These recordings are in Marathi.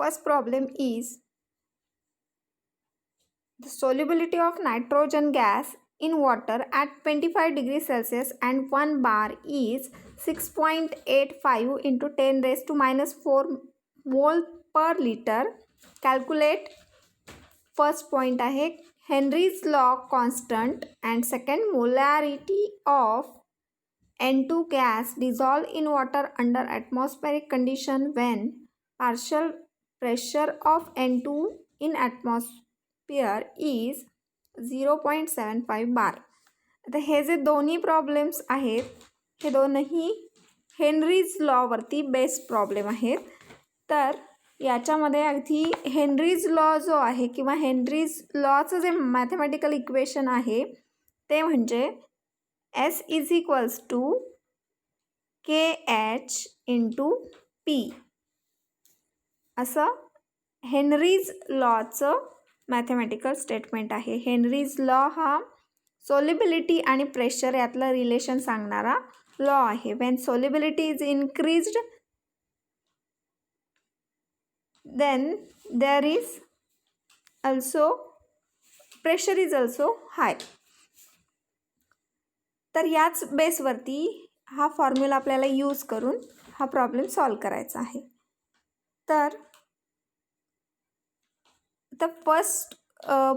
First problem is the solubility of nitrogen gas in water at 25 degrees Celsius and 1 bar is 6.85 into 10 raised to minus 4 mole per liter. Calculate. First point आहे Henry's law constant and second molarity of N2 gas dissolved in water under atmospheric condition when partial pressure of N2 in atmosphere is 0.75 bar. आता हे जे दोन्ही प्रॉब्लेम्स आहेत हे दोनही हेनरीज लॉवरती बेस्ड प्रॉब्लेम आहेत. तर याच्यामध्ये अगदी हेनरीज लॉ जो आहे किंवा हेनरीज लॉचं जे मॅथमॅटिकल इक्वेशन आहे ते म्हणजे S is equals to KH into P असं हेनरीज लॉचं मॅथमॅटिकल स्टेटमेंट आहे. हेनरीज लॉ हा सोलिबिलिटी आणि प्रेशर यातलं रिलेशन सांगणारा लॉ आहे. When solubility is increased then there is also pressure is also high. तर याच बेसवरती हा फॉर्म्युला आपल्याला यूज करून हा प्रॉब्लेम सॉल्व करायचा आहे. तर फर्स्ट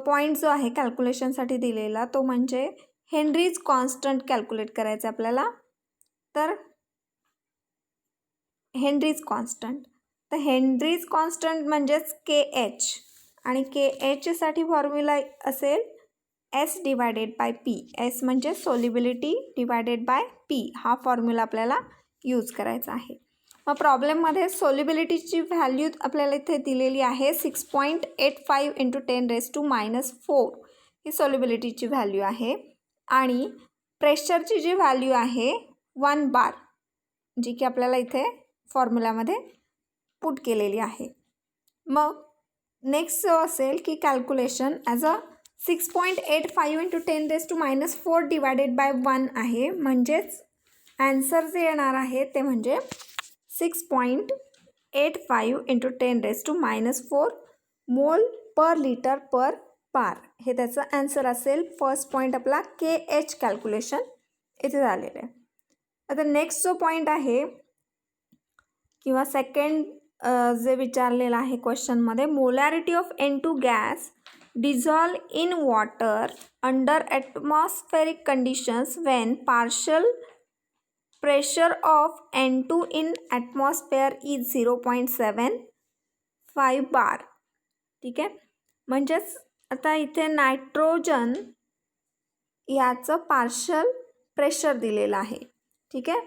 पॉईंट जो आहे कॅल्क्युलेशनसाठी दिलेला तो म्हणजे हेनरीज कॉन्स्टंट कॅल्क्युलेट करायचं आपल्याला. तर हेनरीज कॉन्स्टंट तर हेनरीज कॉन्स्टंट म्हणजेच KH आणि KHसाठी फॉर्म्युला असेल S divided by P. S म्हणजे सोलिबिलिटी डिवायडेड बाय P हा फॉर्म्युला आपल्याला यूज करायचा आहे. मग प्रॉब्लेममध्ये सोलिबिलिटीची व्हॅल्यू आपल्याला इथे दिलेली आहे 6.85 इंटू 10 रेज टू मायनस 4 ही सोलिबिलिटीची व्हॅल्यू आहे. आणि प्रेशरची जी व्हॅल्यू आहे 1 बार जी की आपल्याला इथे फॉर्म्युलामध्ये पुट केलेली आहे. मग नेक्स्ट जो असेल की calculation as a 6.85 into 10 raise to minus 4 divided by 1 आहे. म्हणजेच ॲन्सर जे येणार आहे ते म्हणजे 6.85 इंटू 10 रेज टू मायनस 4 मोल पर लिटर पर बार हे त्याचं ॲन्सर असेल. फर्स्ट पॉईंट आपला KH कॅल्क्युलेशन इथे झालेलं आहे. आता नेक्स्ट जो पॉईंट आहे किंवा सेकंड जे विचारलेलं आहे क्वेश्चनमध्ये molarity of N2 gas dissolve in water under atmospheric conditions when partial pressure of N2 in atmosphere is 0.75 bar. ठीक आहे. म्हणजेच आता इथे नायट्रोजन याचं पार्शल प्रेशर दिलेलं आहे. ठीक आहे.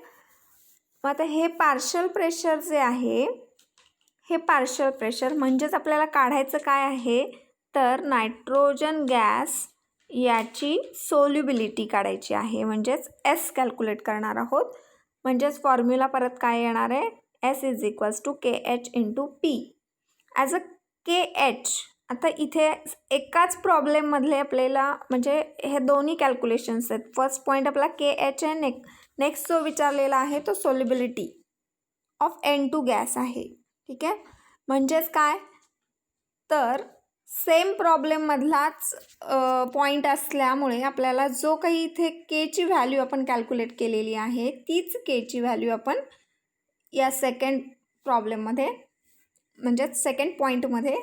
मग आता हे पार्शल प्रेशर जे आहे हे पार्शल प्रेशर म्हणजेच आपल्याला काढायचं काय आहे तर नायट्रोजन गॅस याची सोल्युबिलिटी काढायची आहे. म्हणजेच S कॅल्क्युलेट करणार आहोत. म्हणजेच फॉर्म्युला परत काय येणार आहे S is equals to KH into P. As a KH आता इथे एकाच प्रॉब्लेममधले आपल्याला म्हणजे हे दोन्ही कॅल्क्युलेशन्स आहेत. फर्स्ट पॉईंट आपला KH आहे. नेक्स्ट जो विचारलेला आहे तो सोल्युबिलिटी ऑफ N2 गॅस आहे. ठीक आहे. म्हणजेच काय तर सेम प्रॉब्लेममधलाच पॉईंट असल्यामुळे आपल्याला जो काही इथे Kची व्हॅल्यू आपण कॅल्क्युलेट केलेली आहे तीच Kची व्हॅल्यू आपण या सेकंड प्रॉब्लेममध्ये म्हणजेच सेकंड पॉईंटमध्ये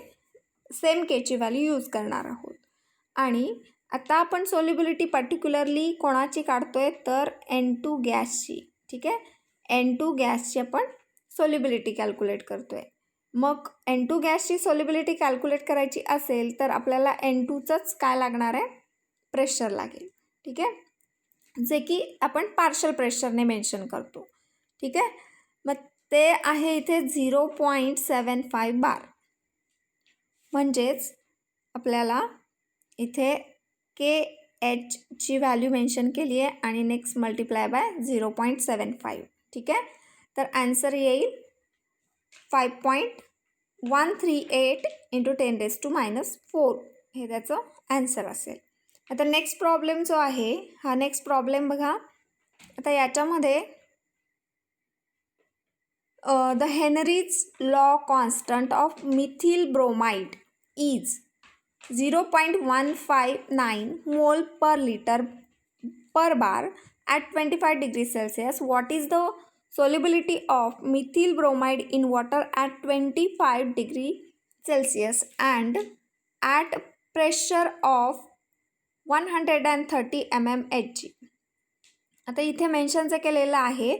सेम Kची व्हॅल्यू यूज करणार आहोत. आणि आता आपण सोल्युबिलिटी पर्टिक्युलरली कोणाची काढतो आहे तर N2 गॅसची. ठीक आहे. N2 गॅसची आपण सोल्युबिलिटी कॅल्क्युलेट करतो आहे. मग N2 गॅसची सोल्युबिलिटी कॅल्क्युलेट करायची असेल तर आपल्याला N2चंच काय लागणार आहे प्रेशर लागेल. ठीक आहे. जे की आपण पार्शल प्रेशरने मेन्शन करतो. ठीक आहे. मग ते आहे इथे 0.75 बार. म्हणजेच आपल्याला इथे KHची व्हॅल्यू मेन्शन केली आहे आणि नेक्स्ट मल्टिप्लाय बाय 0.75. ठीक आहे. तर ॲन्सर येईल 5.138 इंटू 10 रेज टू मायनस 4 हे त्याचं ॲन्सर असेल. आता नेक्स्ट प्रॉब्लेम जो आहे हा नेक्स्ट प्रॉब्लेम बघा. आता याच्यामध्ये the Henry's law constant of methyl bromide is 0.159 mole per liter per bar at 25 degrees Celsius. What is the solubility of methyl bromide in water at 25 degree Celsius and at pressure of 130 mmHg. आता इथे मेन्शन जे केलेलं आहे,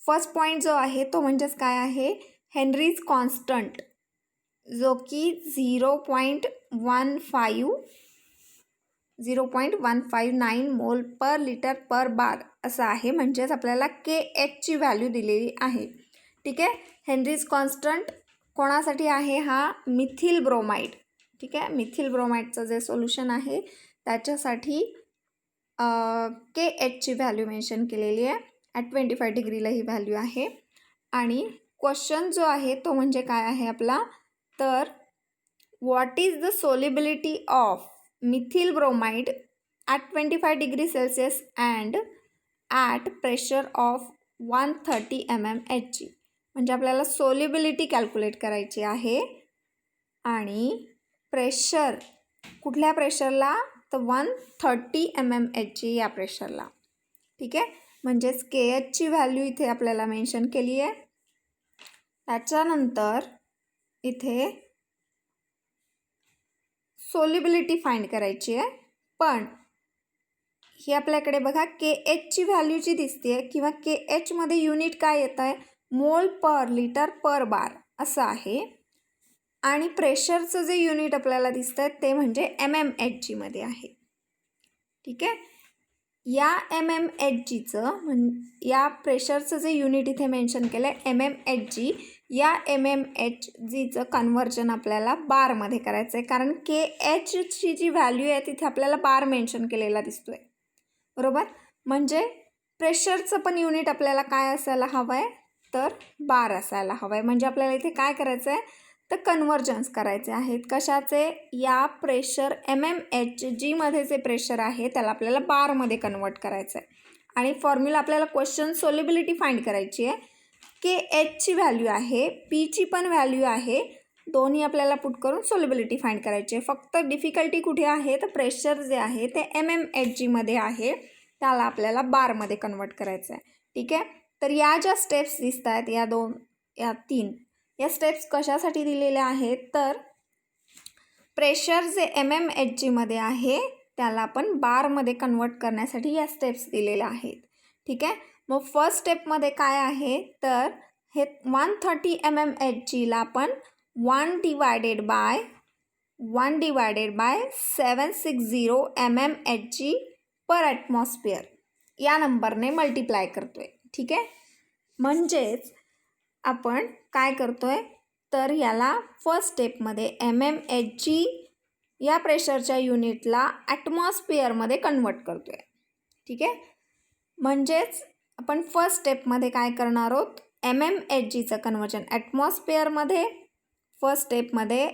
फर्स्ट पॉईंट जो आहे तो म्हणजेच काय आहे, हेनरीज कॉन्स्टंट, जो की 0.159 मोल पर लिटर पर बार असा आहे. म्हणजेच आपल्याला KH व्हॅल्यू दिलेली आहे. ठीक आहे. हेनरीज कॉन्स्टंट कोणासाठी आहे, हा मिथिल ब्रोमाइड. ठीक आहे. मिथिल ब्रोमाइडचं जे सोल्युशन आहे त्याच्यासाठी KH व्हॅल्यू मेन्शन केलेली आहे. ॲट 25 डिग्रीला ही व्हॅल्यू आहे. आणि क्वेश्चन जो आहे तो म्हणजे काय आहे आपला, तर what is the solubility of methyl bromide at 25 degree Celsius and at pressure of 130 mmHg. म्हणजे आपल्याला सोल्युबिलिटी कॅल्क्युलेट करायची आहे आणि प्रेशर कुठल्या प्रेशरला, तर 130 mmHg या प्रेशरला. ठीक आहे. म्हणजेच KHची व्हॅल्यू इथे आपल्याला मेन्शन केली आहे. त्याच्यानंतर इथे सोल्युबिलिटी फाइंड करायची आहे. पण ही आपल्याकडे बघा KHची व्हॅल्यू जी दिसते आहे किंवा KHमध्ये युनिट काय येत आहे, मोल पर लिटर पर बार असं आहे. आणि प्रेशरचं जे युनिट आपल्याला दिसतं आहे ते म्हणजे mmHgमध्ये आहे. ठीक आहे. या mmHgचं या प्रेशरचं जे युनिट इथे मेन्शन केलं आहे mmHg, या mmHgचं कन्व्हर्जन आपल्याला बारमध्ये करायचं आहे. कारण KHची जी व्हॅल्यू आहे तिथे आपल्याला बार मेन्शन केलेला दिसतो आहे. बरोबर. म्हणजे प्रेशरचं पण युनिट आपल्याला काय असायला हवं आहे, तर बार असायला हवं आहे. म्हणजे आपल्याला इथे काय करायचं आहे, तर कन्व्हर्जन्स करायचे आहेत. कशाचे, या प्रेशर mmHgमध्ये जे प्रेशर आहे त्याला आपल्याला बारमध्ये कन्वर्ट करायचं आहे. आणि फॉर्म्युला आपल्याला क्वेश्चन सोल्युबिलिटी फाइंड करायची आहे. KHची व्हॅल्यू आहे, Pची पण व्हॅल्यू आहे, दोन्ही आपल्याला पुट करून सोल्युबिलिटी फाइंड करायची आहे. फक्त डिफिकल्टी कुठे आहे, तर प्रेशर जे आहे ते mmHgमध्ये आहे, त्याला आपल्याला बारमध्ये कन्वर्ट करायचं आहे. ठीक आहे. तर या ज्या स्टेप्स दिसत आहेत, या तीन या स्टेप्स कशासाठी दिलेल्या आहेत, तर प्रेशर जे mmHgमध्ये आहे त्याला आपण बारमध्ये कन्वर्ट करण्यासाठी या स्टेप्स दिलेल्या आहेत. ठीक आहे. मग फर्स्ट स्टेपमध्ये काय आहे, तर हे 130 mmHgला आपण 1 divided by 760 mmHg per atmosphere या नंबरने मल्टिप्लाय करतो आहे. ठीक आहे. म्हणजेच आपण काय करतो आहे, तर याला फर्स्ट स्टेपमध्ये mmHg या प्रेशरच्या युनिटला ॲटमॉस्फिअरमध्ये कन्वर्ट करतो आहे. ठीक आहे. म्हणजेच आपण फर्स्ट स्टेपमध्ये काय करणार आहोत, mmHgचं कन्वर्जन ॲटमॉस्फिअरमध्ये, फर्स्ट स्टेपमध्ये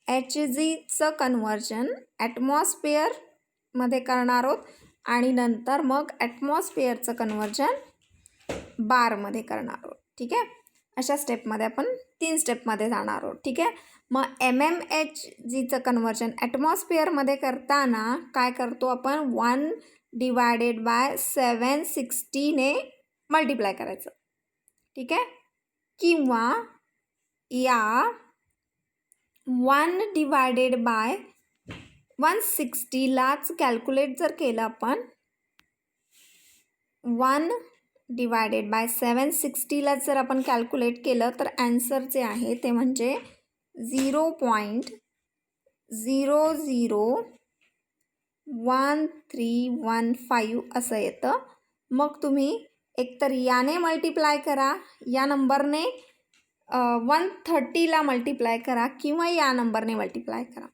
mmHgचं कन्वर्जन ॲटमॉस्फिअरमध्ये करणार आहोत आणि नंतर मग ॲटमॉस्फिअरचं कन्वर्जन बारमध्ये करणार आहोत. ठीक आहे. अशा स्टेपमध्ये आपण 3 स्टेपमध्ये जाणार आहोत. ठीक आहे. मग mmHgचं कन्वर्जन ॲटमॉस्फिअरमध्ये करताना काय करतो आपण, 1 डिवायडेड बाय 760ने मल्टिप्लाय करायचं. ठीक आहे. किंवा या 1 डिवायडेड बाय 160लाच कॅल्क्युलेट जर केलं आपण, 1 डिवायडेड बाय 760ला जर आपण कॅल्क्युलेट केलं तर ॲन्सर जे आहे ते म्हणजे 0.001315 असं येतं. मग तुम्ही एकतर याने मल्टिप्लाय करा, या नंबरने 130ला मल्टिप्लाय करा, किंवा या नंबरने मल्टिप्लाय करा.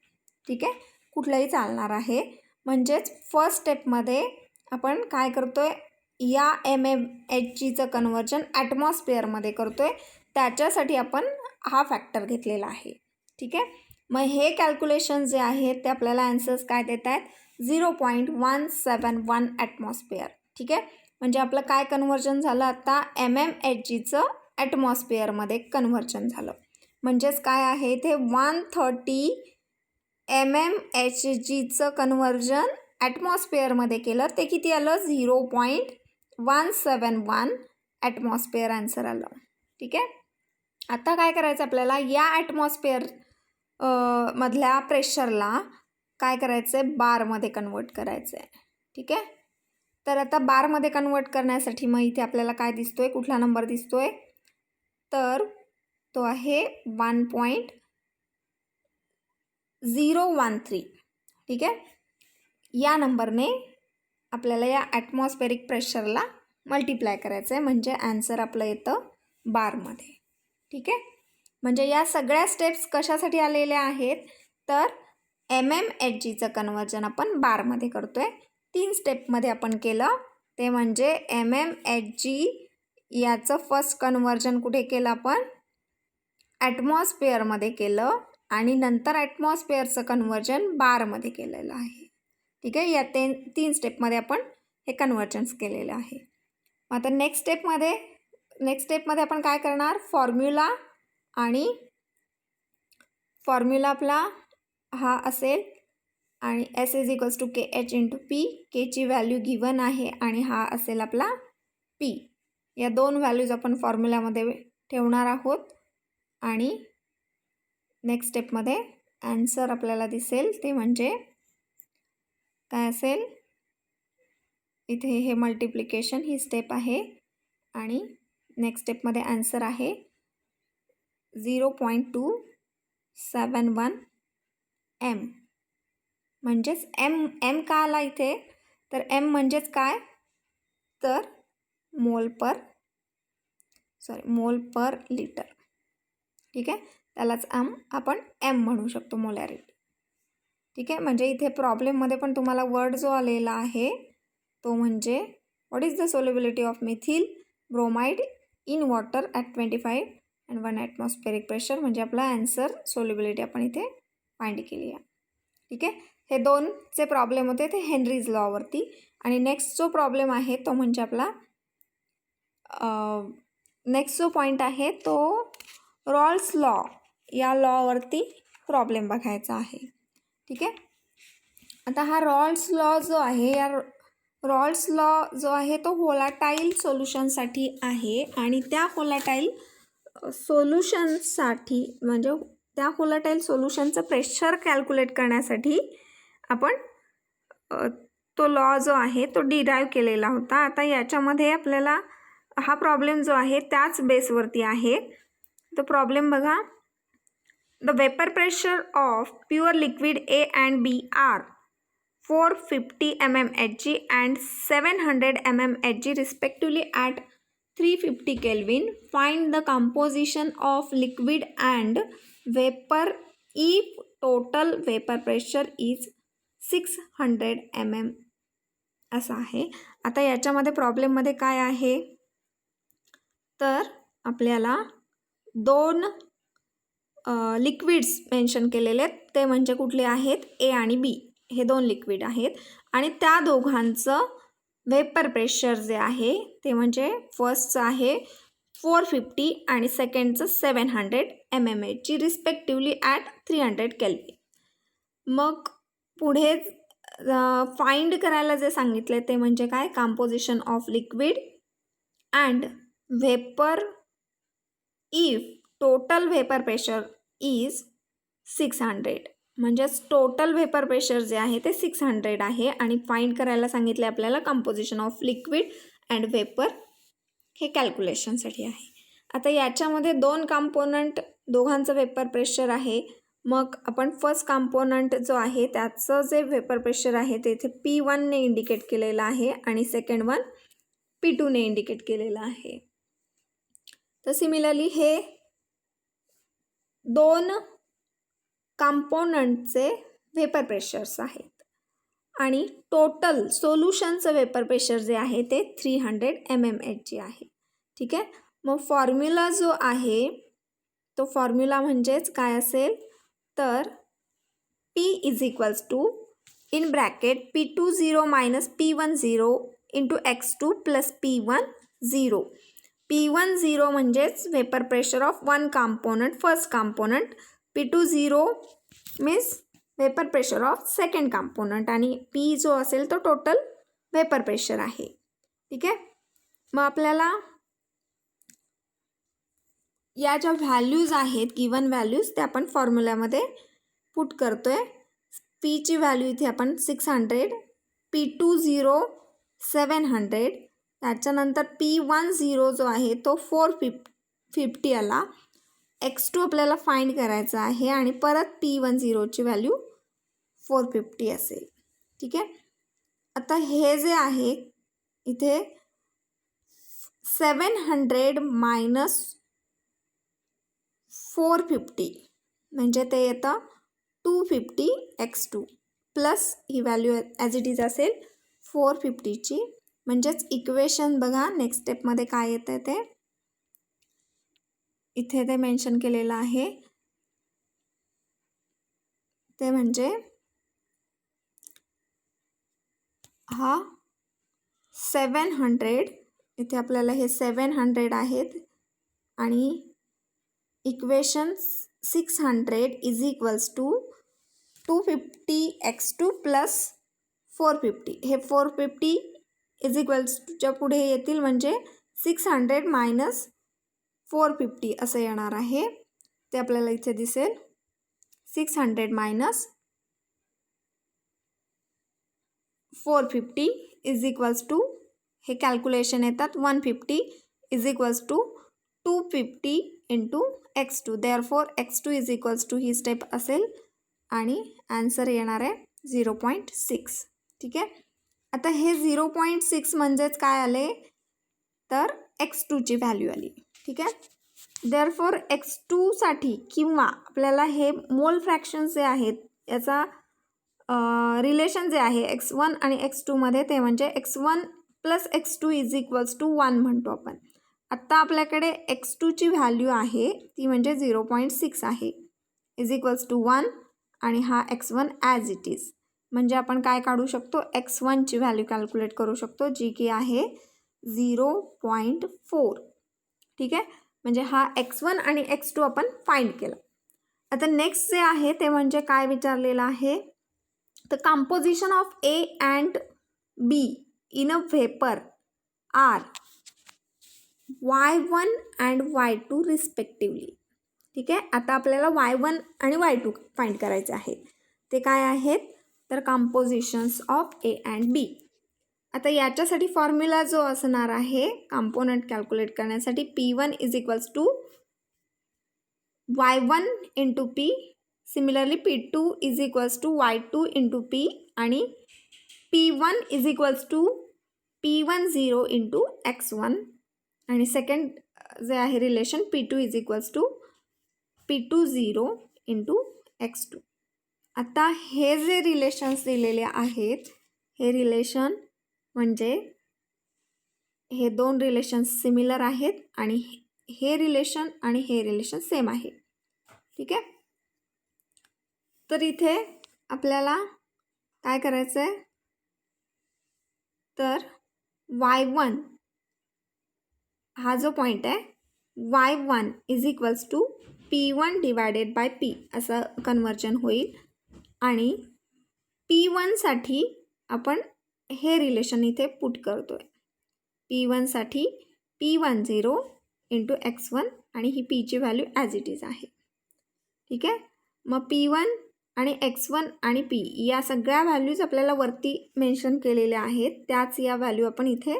ठीक आहे. कुठलंही चालणार आहे. म्हणजेच फर्स्ट स्टेपमध्ये आपण काय करतो आहे, या mmHgचं कन्वर्जन ॲटमॉस्फिअरमध्ये करतो आहे, त्याच्यासाठी आपण हा फॅक्टर घेतलेला आहे. ठीक आहे. मग हे कॅल्क्युलेशन जे आहे ते आपल्याला ॲन्सर्स काय देत आहेत, 0.171 ॲटमॉस्फिअर. ठीक आहे. म्हणजे आपलं काय कन्वर्जन झालं आता, mmHgचं ॲटमॉस्फिअरमध्ये कन्व्हर्जन झालं. म्हणजेच काय आहे ते 130 mmHgचं कन्व्हर्जन ॲटमॉस्फिअरमध्ये केलं. ते किती आलं? 0.171 ॲटमॉस्फिअर आन्सर आलं. ठीक आहे. आता काय करायचं आपल्याला, या ॲटमॉस्फिअर मधल्या प्रेशरला काय करायचं आहे, बारमध्ये कन्वर्ट करायचं आहे. ठीक आहे. तर आता बारमध्ये कन्वर्ट करण्यासाठी मग इथे आपल्याला काय दिसतोय, कुठला नंबर दिसतोय, तर तो आहे 1.013. ठीक आहे. या नंबरने आपल्याला या ॲटमॉस्फेरिक प्रेशरला मल्टिप्लाय करायचं आहे, म्हणजे ॲन्सर आपलं येतं बारमध्ये. ठीक आहे. म्हणजे या सगळ्या स्टेप्स कशासाठी आलेल्या आहेत, तर mmHgचं कन्वर्जन आपण बारमध्ये करतो आहे. 3 स्टेपमध्ये आपण केलं, ते म्हणजे mmHg याचं फर्स्ट कन्वर्जन कुठे केलं आपण, ॲटमॉस्फिअरमध्ये केलं, आणि नंतर ॲटमॉस्फिअरचं कन्वर्जन बारमध्ये केलेलं आहे. ठीक आहे. या 3 स्टेपमध्ये आपण हे कन्वर्जन्स केलेलं आहे. आता नेक्स्ट स्टेपमध्ये आपण काय करणार, फॉर्म्युला आपला हा असेल, आणि S = KH × P. Kची value given आहे आणि हा असेल आपला P. या 2 व्हॅल्यूज आपण फॉर्म्युलामध्ये ठेवणार आहोत, आणि नेक्स्ट स्टेपमध्ये ॲन्सर आपल्याला दिसेल ते म्हणजे काय असेल, इथे हे मल्टिप्लिकेशन ही स्टेप आहे, आणि नेक्स्ट स्टेपमध्ये ॲन्सर आहे 0.271 m. म्हणजेच m का आला इथे, तर m म्हणजेच काय, तर मोल पर लिटर. ठीक आहे. त्यालाच आपण m म्हणू शकतो, मोलॅरिटी. ठीक आहे. म्हणजे इथे प्रॉब्लेममध्ये पण तुम्हाला वर्ड जो आलेला आहे तो म्हणजे what is the solubility of methyl bromide in water at 25 and 1 atmospheric pressure. म्हणजे आपला ॲन्सर सोल्युबिलिटी आपण इथे फाइंड केली आहे. ठीक आहे. हे 2चे प्रॉब्लेम होते ते हेनरीज लॉवरती. आणि नेक्स्ट जो प्रॉब्लेम आहे तो म्हणजे आपला नेक्स्ट जो पॉईंट आहे तो रॉल्स लॉ, या लॉवरती प्रॉब्लेम बघायचा आहे. ठीक आहे. आता हा रॉल्स लॉ जो आहे, या रॉल्स लॉ जो आहे तो होलाटाईल सोल्युशनसाठी आहे, आणि त्या होलाटाईल सोल्युशनसाठी म्हणजे त्या होलाटाईल सोल्युशनचं प्रेशर कॅल्क्युलेट करण्यासाठी आपण तो लॉ जो आहे तो डिराईव्ह केलेला होता. आता याच्यामध्ये आपल्याला हा प्रॉब्लेम जो आहे त्याच बेसवरती आहे. तो प्रॉब्लेम बघा, the vapour pressure of pure liquid A and B are 450 mmHg and 700 mmHg respectively at 350 Kelvin. Find the composition of liquid and vapor if total vapor pressure is 600 mm असं आहे. आता याच्यामध्ये प्रॉब्लेममध्ये काय आहे, तर आपल्याला 2 लिक्विड्स मेन्शन केलेले आहेत, ते म्हणजे कुठले आहेत, A आणि B हे 2 लिक्विड आहेत, आणि त्या दोघांचं वेपर प्रेशर जे आहे ते म्हणजे फर्स्टचं आहे 450 आणि सेकंडचं 700 mmHg रिस्पेक्टिवली ॲट 300 केल्विन. मग पुढे फाइंड करायला जे सांगितले ते म्हणजे काय, composition of liquid and vapour if total vapour pressure is 600. म्हणजेच टोटल वेपर प्रेशर जे आहे ते 600 आहे, आणि फाइंड करायला सांगितले आपल्याला composition of liquid and vapour, हे कॅल्क्युलेशनसाठी आहे. आता याच्यामध्ये 2 कंपोनंट, दोघांचं वेपर प्रेशर आहे. मग आपण फर्स्ट कंपोनंट जो आहे त्याचं जे वेपर प्रेशर आहे ते इथे P1 ने इंडिकेट केलेलं आहे, आणि सेकंड वन P2 ने इंडिकेट केलेलं आहे. तर सिमिलरली हे 2 कंपोनंटचे वेपर प्रेशर्स आहेत, आणि टोटल सोल्युशनचं वेपर प्रेशर जे आहे ते 300 mmHg आहे. ठीक आहे. मग फॉर्म्युला जो आहे तो फॉर्म्युला म्हणजेच काय असेल, तर P = in bracket P20 - P10 × x2 + P10. P10 म्हणजेच vapour pressure of one component, first component. P20 means vapour pressure of second component आणि P जो असेल तो टोटल व्हेपर प्रेशर आहे. ठीक आहे. मग आपल्याला या ज्या व्हॅल्यूज आहेत गिवन व्हॅल्यूज त्या आपण फॉर्म्युल्यामध्ये पुट करतोय. पीची व्हॅल्यू इथे आपण 600, P20 700, त्याच्यानंतर P10 जो आहे तो 450 आला. X2 आपल्याला फाइंड करायचा आहे आणि परत P10ची व्हॅल्यू 450 असेल. ठीक आहे. आता हे जे आहे इथे 700 मायनस 450 म्हणजे ते येतं 250 X2 plus he value as it is असेल 450ची. म्हणजेच इक्वेशन बघा नेक्स्ट स्टेपमध्ये काय येतं ते इथे ते मेन्शन केलेलं आहे. ते म्हणजे हा 700 इथे आपल्याला हे 700 आहेत आणि equation 600 is equals to 250 X2 plus 450. हे 450 इज इक्वल्स टूच्या पुढे येतील म्हणजे 600 मायनस 450 असं येणार आहे. ते आपल्याला इथे दिसेल 600 मायनस 450 इज इक्वल्स टू हे कॅल्क्युलेशन येतात 150 is equals to 250 into X2. Therefore X2 is equals to ही स्टेप असेल आणि आन्सर येणार आहे 0.6. ठीक आहे. आता हे 0.6 म्हणजेच काय आले तर X2ची व्हॅल्यू आली. ठीक आहे. देअरफॉर X2साठी किंवा आपल्याला हे मोल फ्रॅक्शन्स जे आहेत याचा रिलेशन जे आहे X1 आणि X2मध्ये ते म्हणजे X1 plus X2 is equals to 1 म्हणतो आपण. आत्ता आपल्याकडे X2ची व्हॅल्यू आहे ती म्हणजे 0.6 आहे इज इक्वल्स टू 1 आणि हा X1 ॲज इट इज. म्हणजे आपण काय काढू शकतो X1ची व्हॅल्यू कॅल्क्युलेट करू शकतो जी की आहे 0.4. ठीक आहे. म्हणजे हा X1 आणि X2 आपण फाइंड केला. आता नेक्स्ट जे आहे ते म्हणजे काय विचारलेलं आहे तर composition of A and B in a vapour are Y1 and Y2 respectively. ठीक आहे. आता आपल्याला Y1 आणि Y2 फाइंड करायचे आहे. ते काय आहेत तर compositions of A and B. आता याच्यासाठी फॉर्म्युला जो असणार आहे कंपोनंट कॅल्क्युलेट करण्यासाठी P1 is equals to Y1 into P. Similarly P2 is equals to Y2 into P आणि P1 is equals to P10 into X1 आणि सेकंड जे आहे relation P2 is equals to P20 into X2. आता हे जे रिलेशन्स दिलेले आहेत हे रिलेशन म्हणजे हे दोन रिलेशन्स सिमिलर आहेत आणि हे रिलेशन आणि हे रिलेशन सेम आहे. ठीक आहे. तर इथे आपल्याला काय करायचं आहे तर Y1 हा जो पॉईंट आहे Y1 is equals to P1 divided by P असं कन्वर्जन होईल आणि P1साठी आपण हे रिलेशन इथे पुट करतो आहे. P1साठी P10 इंटू X1 आणि ही Pची व्हॅल्यू ॲज इट इज आहे. ठीक आहे. मग P1 आणि X1 आणि P या सगळ्या व्हॅल्यूज आपल्याला वरती मेन्शन केलेल्या आहेत त्याच या व्हॅल्यू आपण इथे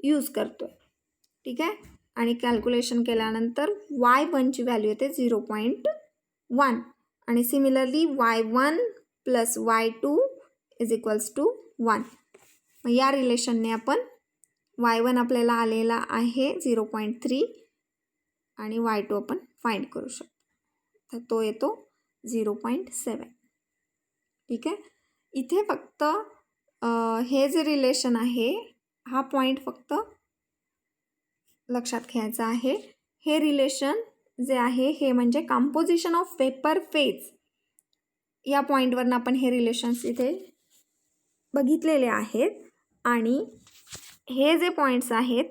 यूज करतो आहे. ठीक आहे. आणि कॅल्क्युलेशन केल्यानंतर Y1ची व्हॅल्यू येते 0.1 आणि similarly Y1 plus Y2 is equals to 1. मग या रिलेशनने आपण Y1 आपल्याला आलेला आहे 0.3 आणि Y2 आपण फाइंड करू शकतो तर तो येतो 0.7. ठीक आहे. इथे फक्त हे जे रिलेशन आहे हा पॉईंट फक्त लक्षात घ्यायचा आहे. हे रिलेशन जे आहे हे म्हणजे कंपोजिशन ऑफ वेपर फेज या पॉईंटवरनं आपण हे रिलेशन्स इथे बघितलेले आहेत आणि हे जे पॉईंट्स आहेत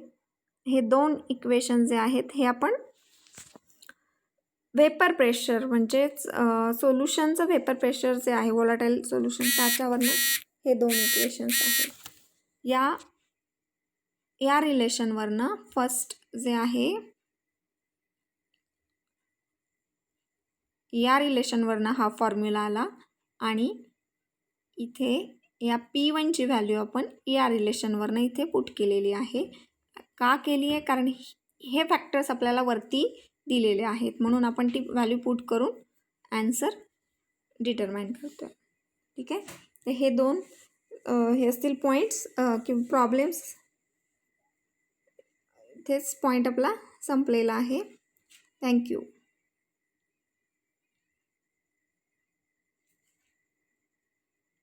हे दोन इक्वेशन जे आहेत हे आपण वेपर प्रेशर म्हणजेच सोल्युशनचं वेपर प्रेशर जे आहे व्होलाटाईल सोल्युशन त्याच्यावरनं हे दोन इक्वेशन्स आहेत. या रिलेशनवरनं फर्स्ट जे आहे या रिलेशनवरनं हा फॉर्म्युला आला आणि इथे या P1ची व्हॅल्यू आपण या रिलेशनवरनं इथे पुट केलेली आहे. का केली आहे? कारण हे फॅक्टर्स आपल्याला वरती दिलेले आहेत म्हणून आपण ती व्हॅल्यू पुट करून ॲन्सर डिटरमाइन करतो. ठीक आहे. तर हे दोन हे असतील पॉईंट्स किंवा प्रॉब्लेम्स. इथेच पॉईंट आपला संपलेला आहे. थँक्यू.